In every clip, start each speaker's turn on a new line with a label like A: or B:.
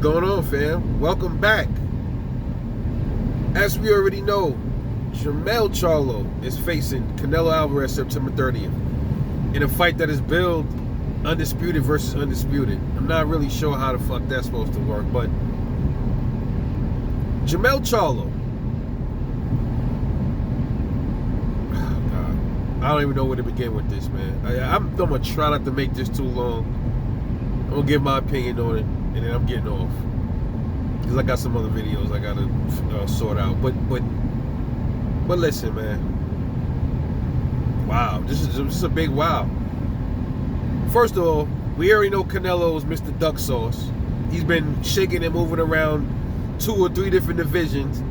A: going on, fam? Welcome back. As we already know, Jermell Charlo is facing Canelo Alvarez September 30th in a fight that is billed undisputed versus undisputed. I'm not really sure how the fuck that's supposed to work, but Jermell Charlo. Oh, God. I don't even know where to begin with this, man. I'm gonna try not to make this too long. I'm gonna give my opinion on it, and then I'm getting off because I got some other videos I gotta sort out. But listen, man. Wow, this is a big wow. First of all, we already know Canelo is Mr. Duck Sauce. He's been shaking and moving around 2 or 3 different divisions,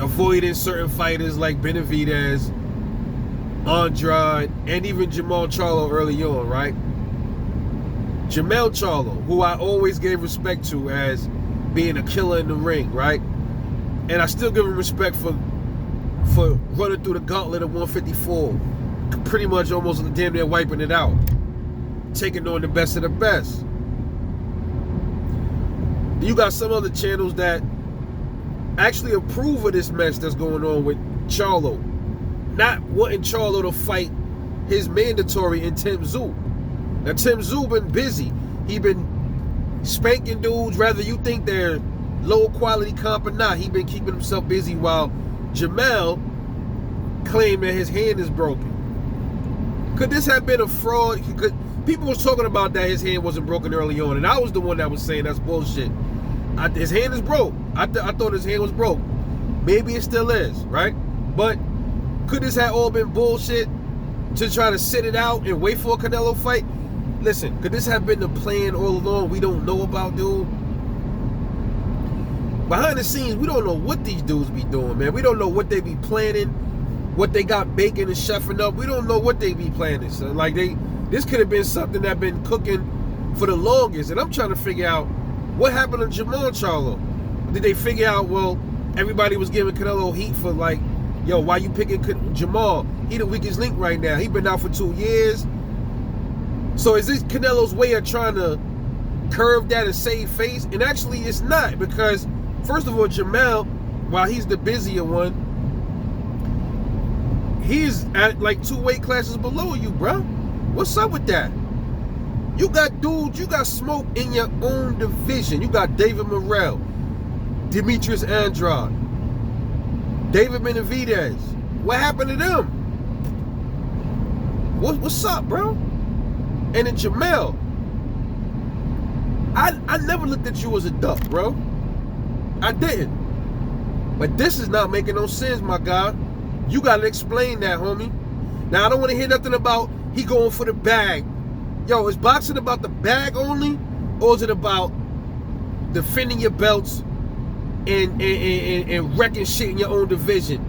A: avoiding certain fighters like Benavidez, Andrade, and even Jermell Charlo early on, right? Jermell Charlo, who I always gave respect to as being a killer in the ring, right? And I still give him respect for running through the gauntlet of 154, pretty much almost damn near wiping it out, taking on the best of the best. You got some other channels that actually approve of this mess that's going on with Charlo, not wanting Charlo to fight his mandatory in Tim Tszyu. Now, Tim Tszyu been busy. He been spanking dudes, whether you think they're low quality comp or not. He been keeping himself busy while Jermell claimed that his hand is broken. Could this have been a fraud? People was talking about that his hand wasn't broken early on, and I was the one that was saying that's bullshit. His hand is broke. I thought his hand was broke. Maybe it still is, right? But could this have all been bullshit to try to sit it out and wait for a Canelo fight? Listen, could this have been the plan all along we don't know about, dude? Behind the scenes, we don't know what these dudes be doing, man. We don't know what they be planning, what they got baking and chefing up. We don't know what they be planning, son. Like, this could have been something that been cooking for the longest. And I'm trying to figure out what happened to Jermell Charlo. Did they figure out, well, everybody was giving Canelo heat for like, yo, why you picking Jermell? He the weakest link right now. He been out for 2 years. So is this Canelo's way of trying to curve that and save face? And actually it's not, because first of all, Jermell, while he's the busier one, he's at like 2 weight classes below you, bro. What's up with that? You got dudes, you got smoke in your own division. You got David Morrell, Demetrius Andrade, David Benavidez. What happened to them? What's up, bro? And then Jermell, I never looked at you as a duck, bro. I didn't. But this is not making no sense, my guy. You gotta explain that, homie. Now, I don't want to hear nothing about he going for the bag. Yo, is boxing about the bag only? Or is it about defending your belts and wrecking shit in your own division?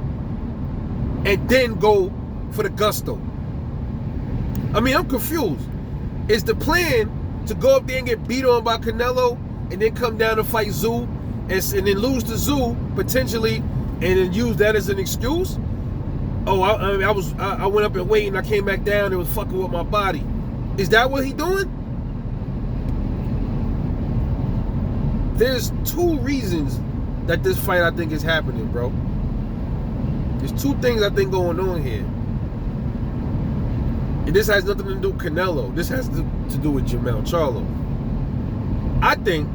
A: And then go for the gusto? I mean, I'm confused. Is the plan to go up there and get beat on by Canelo and then come down and fight Tszyu and then lose to Tszyu potentially and then use that as an excuse? Oh, I went up and waited and I came back down and was fucking with my body. Is that what he doing? There's 2 reasons that this fight I think is happening, bro. There's 2 things I think going on here. And this has nothing to do with Canelo. This has to do with Jermell Charlo. I think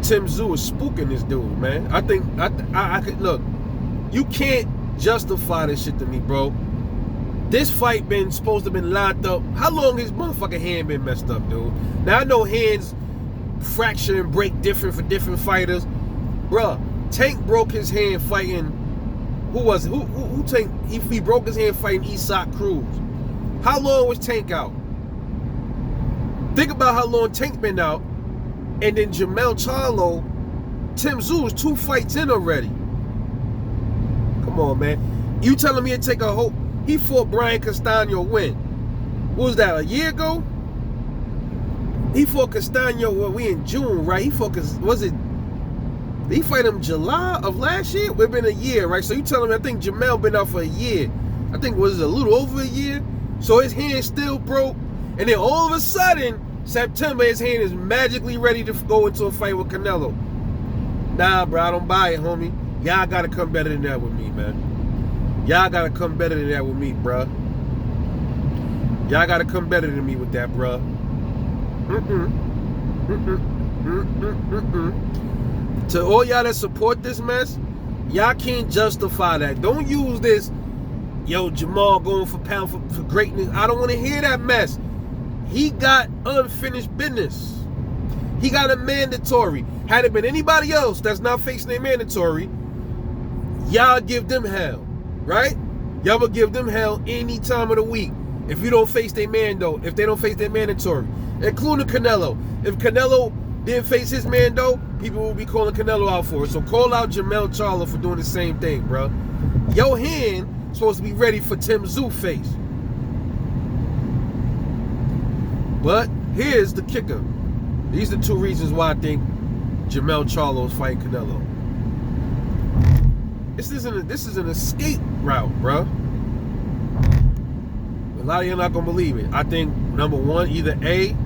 A: Tim Tszyu is spooking this dude, man. I think I could look. You can't justify this shit to me, bro. This fight been supposed to have been lined up. How long has motherfucking hand been messed up, dude? Now I know hands fracture and break different for different fighters. Bruh, Tank broke his hand fighting. Who was it? Who Tank? He broke his hand fighting Isaac Cruz. How long was Tank out? Think about how long Tank been out. And then Jermell Charlo, Tim Tszyu is 2 fights in already. Come on, man. You telling me it take a whole... He fought Brian Castano when? What was that, a year ago? He fought Castano, well, we in June, right? He fought, was it... Did he fight him July of last year? It's been a year, right? So you telling me, I think Jermell been out for a year. I think it was a little over a year. So his hand still broke. And then all of a sudden, September, his hand is magically ready to go into a fight with Canelo. Nah, bro, I don't buy it, homie. Y'all gotta come better than that with me, man. Y'all gotta come better than that with me, bruh. Y'all gotta come better than me with that, bruh. To all y'all that support this mess, y'all can't justify that. Don't use this, yo, Jermell going for pound for greatness. I don't want to hear that mess. He got unfinished business. He got a mandatory. Had it been anybody else that's not facing a mandatory, y'all give them hell, right? Y'all will give them hell any time of the week if you don't face their mando, if they don't face their mandatory, including Canelo. If Canelo didn't face his mando, people will be calling Canelo out for it. So call out Jermell Charlo for doing the same thing, bro. Your hand supposed to be ready for Tim Tszyu face. But here's the kicker. These are two reasons why I think Jermell Charlo is fighting Canelo. This is an escape route, bro. A lot of you are not gonna believe it. I think number one, either A,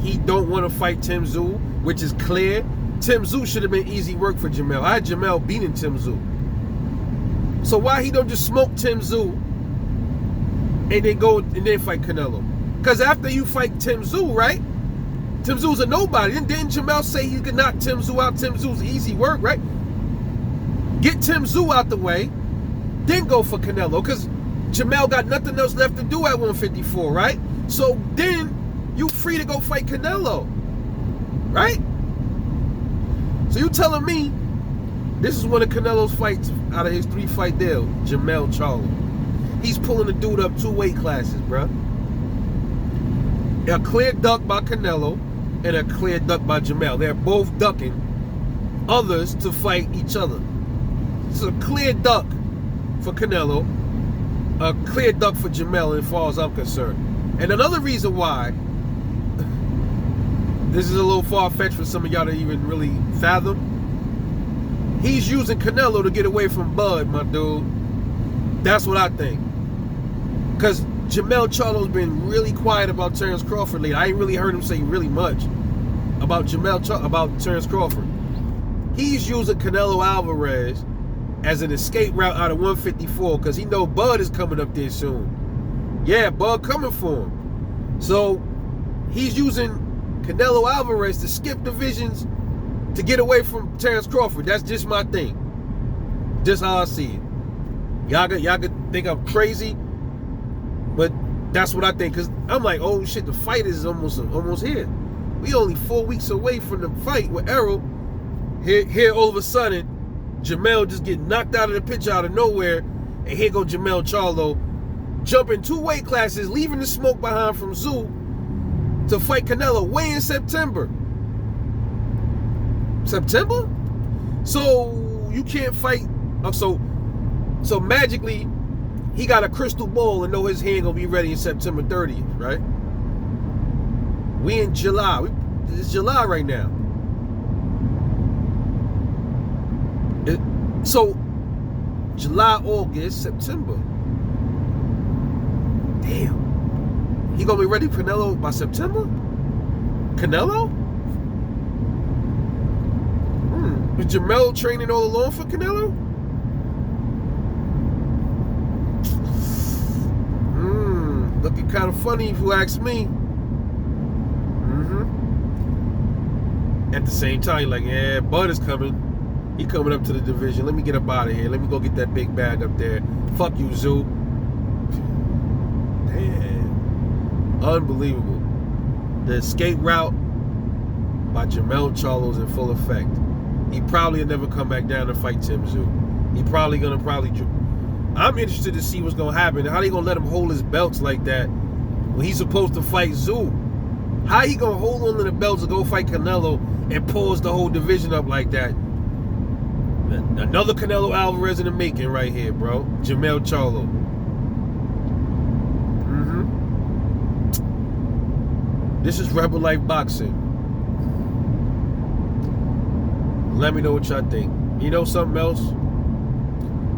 A: he don't want to fight Tim Tszyu, which is clear. Tim Tszyu should have been easy work for Jermell. I had Jermell beating Tim Tszyu. So why he don't just smoke Tim Tszyu and then go and then fight Canelo? Because after you fight Tim Tszyu, right? Tim Tszyu's a nobody. Didn't Jermell say he could knock Tim Tszyu out? Tim Tszyu's easy work, right? Get Tim Tszyu out the way, then go for Canelo. Because Jermell got nothing else left to do at 154, right? So then you free to go fight Canelo, right? So you telling me this is one of Canelo's fights out of his 3-fight deal, Jermell Charlo. He's pulling the dude up 2 weight classes, bro. A clear duck by Canelo and a clear duck by Jermell. They're both ducking others to fight each other. It's a clear duck for Canelo, a clear duck for Jermell as far as I'm concerned. And another reason why this is a little far-fetched for some of y'all to even really fathom, he's using Canelo to get away from Bud, my dude. That's what I think. Because Jermell Charlo's been really quiet about Terence Crawford lately. I ain't really heard him say really much about about Terence Crawford. He's using Canelo Alvarez as an escape route out of 154 because he know Bud is coming up there soon. Yeah, Bud coming for him. So he's using Canelo Alvarez to skip divisions to get away from Terence Crawford. That's just my thing. Just how I see it. Y'all could think I'm crazy, but that's what I think. Because I'm like, oh shit, the fight is almost here. We only 4 weeks away from the fight with Errol. Here all of a sudden, Jermell just get knocked out of the picture out of nowhere, and here go Jermell Charlo jumping 2 weight classes, leaving the smoke behind from Tszyu to fight Canelo way in September. September? So you can't fight. So magically, he got a crystal ball and know his hand gonna be ready in September 30th, right? We in July. It's July right now. So July, August, September. Damn. He gonna be ready for Canelo by September? Canelo? Was Jermell training all along for Canelo? Looking kind of funny if you ask me. At the same time, you're like, yeah, Bud is coming. He coming up to the division. Let me get up out of here. Let me go get that big bag up there. Fuck you, Tszyu. Damn. Unbelievable. The escape route by Jermell Charlo is in full effect. He probably will never come back down to fight Tim Tszyu. He probably gonna I'm interested to see what's gonna happen. How they gonna let him hold his belts like that when he's supposed to fight Tszyu? How he gonna hold on to the belts to go fight Canelo and pause the whole division up like that? Another Canelo Alvarez in the making right here, bro. Jermell Charlo. This is Rebel Life Boxing. Let me know what y'all think. You know something else?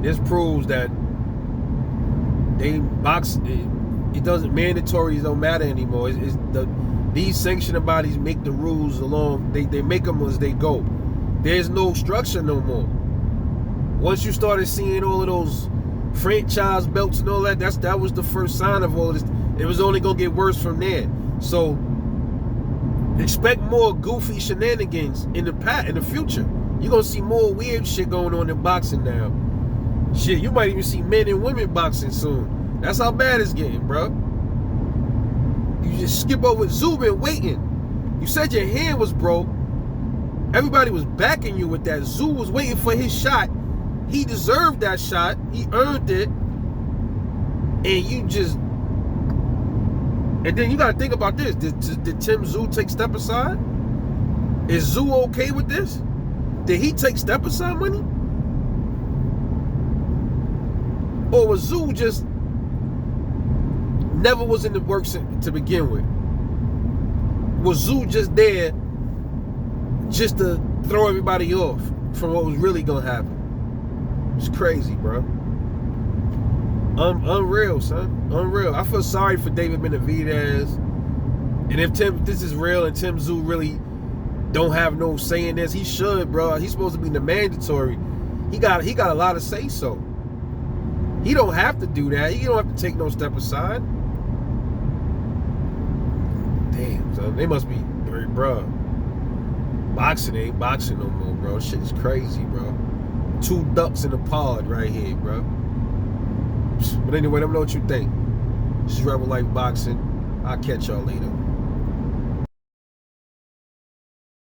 A: This proves that they box. It doesn't, mandatories don't matter anymore. It's These sanctioning bodies make the rules along. They make them as they go. There's no structure no more. Once you started seeing all of those franchise belts and all that, that was the first sign of all this. It was only gonna get worse from there. So expect more goofy shenanigans in the future. You're gonna see more weird shit going on in boxing now. Shit, you might even see men and women boxing soon. That's how bad it's getting, bro. You just skip over Zoo been waiting. You said your hand was broke. Everybody was backing you with that. Zoo was waiting for his shot. He deserved that shot. He earned it. And you just... And then you got to think about this. Did Tim Zoo take step aside? Is Zoo okay with this? Did he take step aside money? Or was Zoo just never was in the works to begin with? Was Zoo just there just to throw everybody off from what was really going to happen? It's crazy, bro. Unreal, son. Unreal. I feel sorry for David Benavidez. And if this is real and Tim Zoo really don't have no say in this, he should, bro. He's supposed to be the mandatory. He got a lot of say so. He don't have to do that. He don't have to take no step aside. Damn, son. They must be, bro. Boxing ain't boxing no more, bro. Shit is crazy, bro. 2 ducks in a pod right here, bro. But anyway, let me know what you think. This is Rebel Life Boxing. I'll catch y'all later.